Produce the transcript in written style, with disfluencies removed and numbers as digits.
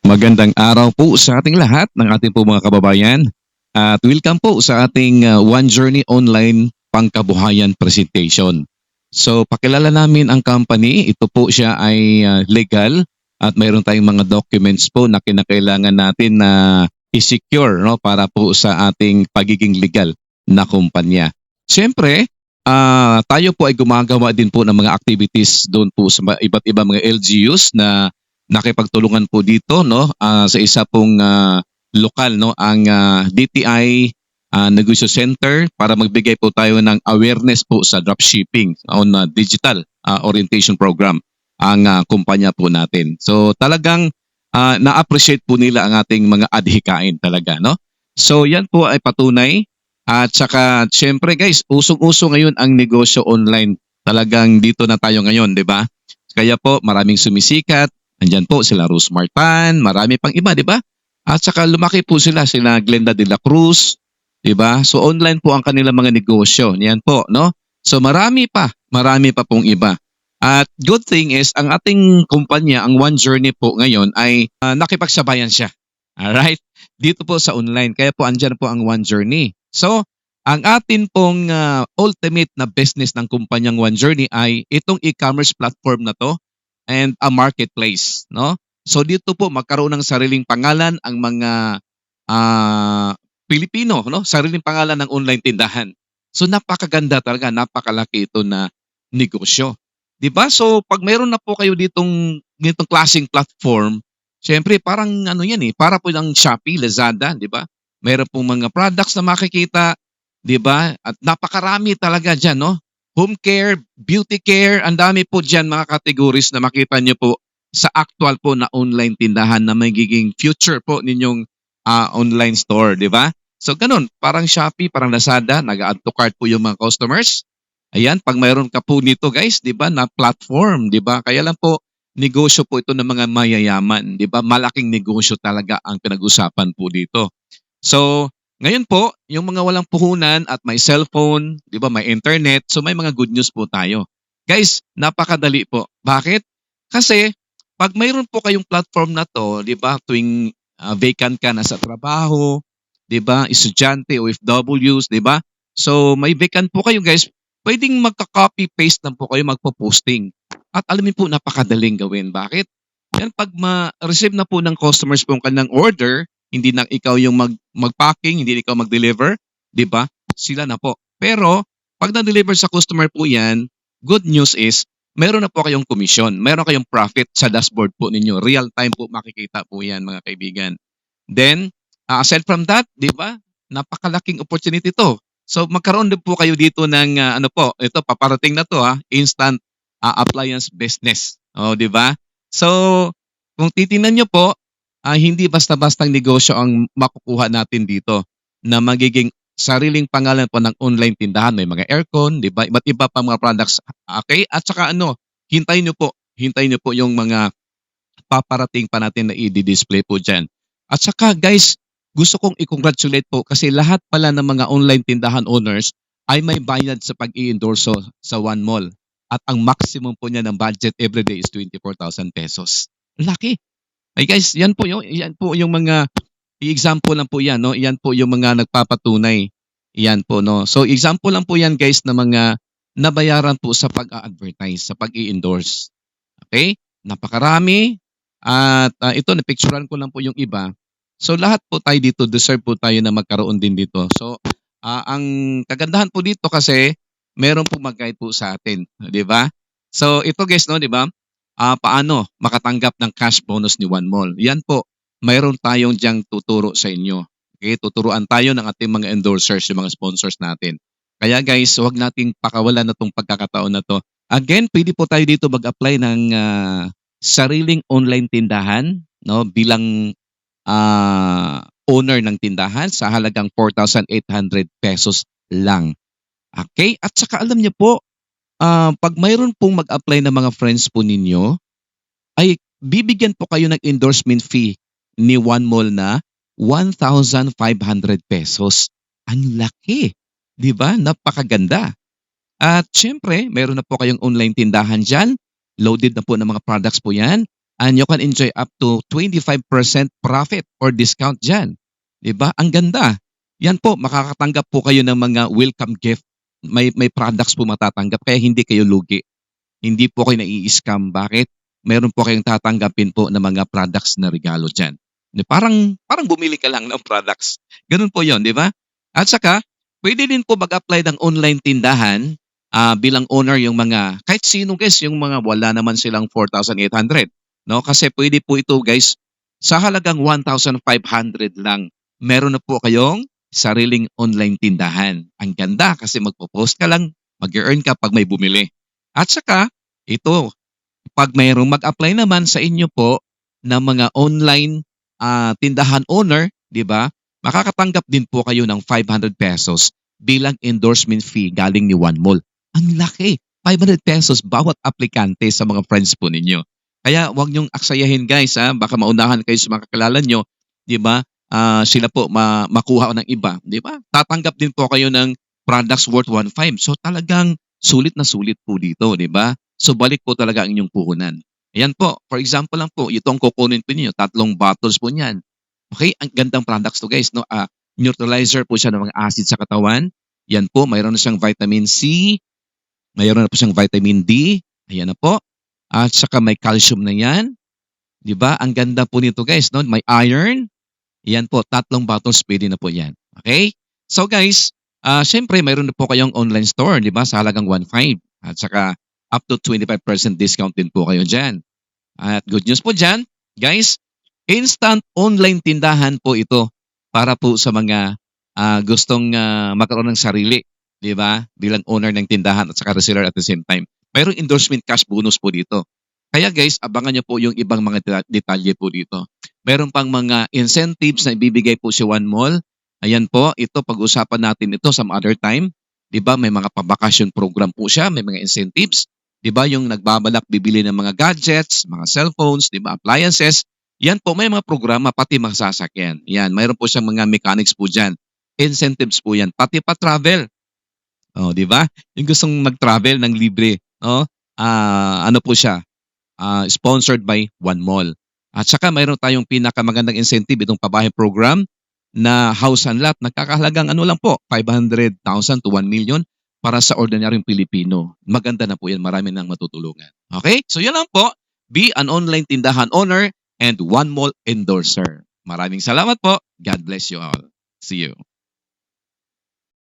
Magandang araw po sa ating lahat ng ating po mga kababayan at welcome po sa ating One Journey Online Pangkabuhayan Presentation. So pakilala namin ang company, ito po siya ay legal at mayroon tayong mga documents po na kinakailangan natin na i-secure, no, para po sa ating pagiging legal na kumpanya. Siyempre, tayo po ay gumagawa din po ng mga activities doon po sa iba't ibang mga LGUs na nakipagtulungan po dito, no, sa isa pong lokal, no, ang DTI Negosyo Center para magbigay po tayo ng awareness po sa dropshipping on digital orientation program ang kumpanya po natin. So talagang na-appreciate po nila ang ating mga adhikain talaga, no? So yan po ay patunay at saka syempre guys, usong-uso ngayon ang negosyo online. Talagang dito na tayo ngayon, 'di ba? Kaya po maraming sumisikat. Andyan po sila Rose Martan, marami pang iba, di ba? At saka lumaki po sila Glenda de la Cruz, di ba? So online po ang kanilang mga negosyo. Yan po, no? So marami pa pong iba. At good thing is, ang ating kumpanya, ang One Journey po ngayon ay nakipagsabayan siya. Alright? Dito po sa online. Kaya po andyan po ang One Journey. So, ang atin pong ultimate na business ng kumpanyang One Journey ay itong e-commerce platform na to and a marketplace, no? So dito po magkaroon ng sariling pangalan ang mga Pilipino, no? Sariling pangalan ng online tindahan. So napakaganda talaga, napakalaki ito na negosyo. 'Di ba? So pag mayroon na po kayo ditong klaseng platform, syempre parang ano 'yan para po ng Shopee, Lazada, 'di ba? Mayroon pong mga products na makikita, 'di ba? At napakarami talaga diyan, no? Home care, beauty care, ang dami po dyan mga categories na makita nyo po sa actual po na online tindahan na magiging future po ninyong online store, di ba? So ganun, parang Shopee, parang Lazada, nag-add to cart po yung mga customers. Ayan, pag mayroon ka po nito guys, di ba, na platform, di ba? Kaya lang po, negosyo po ito ng mga mayayaman, di ba? Malaking negosyo talaga ang pinag-usapan po dito. So, ngayon po, yung mga walang puhunan at may cellphone, 'di ba, may internet, so may mga good news po tayo. Guys, napakadali po. Bakit? Kasi pag mayroon po kayong platform na 'to, 'di ba, tuwing vacant ka na sa trabaho, 'di ba, estudyante, OFWs, 'di ba? So may vacant po kayo guys, pwedeng magka-copy paste lang po kayo magpo-posting. At alamin po napakadaling gawin. Bakit? Yan pag ma-receive na po ng customers po ang kanilang order, hindi na ikaw yung mag-packing, hindi ikaw mag-deliver, 'di ba? Sila na po. Pero pag na-deliver sa customer po 'yan, good news is meron na po kayong commission, meron kayong profit sa dashboard po ninyo. Real time po makikita po 'yan mga kaibigan. Then, aside from that, 'di ba? Napakalaking opportunity 'to. So magkaroon din po kayo dito ng ano po, ito paparating na 'to instant appliance business. Oh, 'di ba? So, kung titingnan niyo po, hindi basta-bastang negosyo ang makukuha natin dito na magiging sariling pangalan po ng online tindahan. May mga aircon, di ba? Iba't iba pa mga products. Okay? At saka hintayin nyo po yung mga paparating pa natin na i-display po dyan. At saka guys, gusto kong i-congratulate po kasi lahat pala ng mga online tindahan owners ay may bayad sa pag-i-endorso sa One Mall. At ang maximum po niya ng budget everyday is 24,000 pesos. Laki. Ay guys, yan po yung mga i-example lang po yan, no? Yan po yung mga nagpapatunay. Yan po, no? So example lang po yan guys na mga nabayaran po sa pag-a-advertise, sa pag-i-endorse. Okay? Napakarami. At ito, napicturean ko lang po yung iba. So lahat po tayo dito, deserve po tayo na magkaroon din dito. So ang kagandahan po dito kasi meron po mag-guide po sa atin, di ba? So ito guys, no, di ba? Paano makatanggap ng cash bonus ni One Mall. Yan po, mayroon tayong diyang tuturo sa inyo. Okay, tuturuan tayo ng ating mga endorsers, yung mga sponsors natin. Kaya guys, huwag nating pakawalan na itong pagkakataon na to. Again, pwede po tayo dito mag-apply ng sariling online tindahan, no, bilang owner ng tindahan sa halagang 4,800 pesos lang. Okay? At saka alam niyo po, pag mayroon pong mag-apply ng mga friends po ninyo, ay bibigyan po kayo ng endorsement fee ni One Mall na 1,500 pesos. Ang laki. Di ba? Napakaganda. At syempre, meron na po kayong online tindahan dyan. Loaded na po ng mga products po yan. and you can enjoy up to 25% profit or discount dyan. Diba? Ang ganda. Yan po, makakatanggap po kayo ng mga welcome gift. May products po matatanggap kaya hindi kayo lugi. Hindi po kayo nai-scam. Bakit? Meron po kayong tatanggapin po ng mga products na regalo dyan. Parang bumili ka lang ng products. Ganun po yon, di ba? At saka, pwede din po mag-apply ng online tindahan bilang owner yung mga, kahit sino guys, yung mga wala naman silang 4,800. No? Kasi pwede po ito guys, sa halagang 1,500 lang, meron na po kayong sariling online tindahan. Ang ganda kasi magpo-post ka lang, mag-earn ka pag may bumili. At saka, ito, pag mayroong mag-apply naman sa inyo po ng mga online tindahan owner, di ba? Makakatanggap din po kayo ng 500 pesos bilang endorsement fee galing ni One Mall. Ang laki! 500 pesos bawat aplikante sa mga friends po ninyo. Kaya huwag niyong aksayahin guys, baka maunahan kayo sa mga kakilala nyo, di ba? Sila po makuha ng iba, di ba? Tatanggap din po kayo ng products worth 1.5. So talagang sulit na sulit po dito, di ba? So balik po talaga ang inyong puhunan. Ayan po, for example lang po, itong kukunin po ninyo, 3 bottles po niyan. Okay, ang gandang products to guys, no? Neutralizer po siya ng mga acid sa katawan. Yan po, mayroon na siyang vitamin C, mayroon na po siyang vitamin D, ayan na po. At saka may calcium na yan. Di ba? Ang ganda po nito guys, no? May iron. Yan po, 3 bottles pwede na po yan. Okay? So guys, syempre mayroon na po kayong online store, di ba? Sa halagang 1.5. At saka up to 25% discount din po kayo dyan. At good news po dyan, guys, instant online tindahan po ito para po sa mga gustong magkaroon ng sarili, di ba? Bilang owner ng tindahan at saka reseller at the same time. Mayroong endorsement cash bonus po dito. Kaya guys, abangan nyo po yung ibang mga detalye po dito. Meron pang mga incentives na ibibigay po si One Mall. Ayan po, ito pag-usapan natin ito some other time. Di ba? May mga pabakasyon program po siya, may mga incentives. Di ba? Yung nagbabalak bibili ng mga gadgets, mga cellphones, di ba? Appliances. Yan po, may mga programa, pati mga sasakyan. Yan, mayroon po siyang mga mechanics po dyan. Incentives po yan, pati pa travel. Oh, di ba? Yung gustong mag-travel ng libre, no? Ano po siya? Sponsored by One Mall. At saka mayroon tayong pinakamagandang incentive itong pabahay program na house and lot. Nagkakahalagang ano lang po, 500,000 to 1 million para sa ordinaryong Pilipino. Maganda na po yan. Marami nang matutulungan. Okay? So yan lang po. Be an online tindahan owner and One Mall endorser. Maraming salamat po. God bless you all. See you.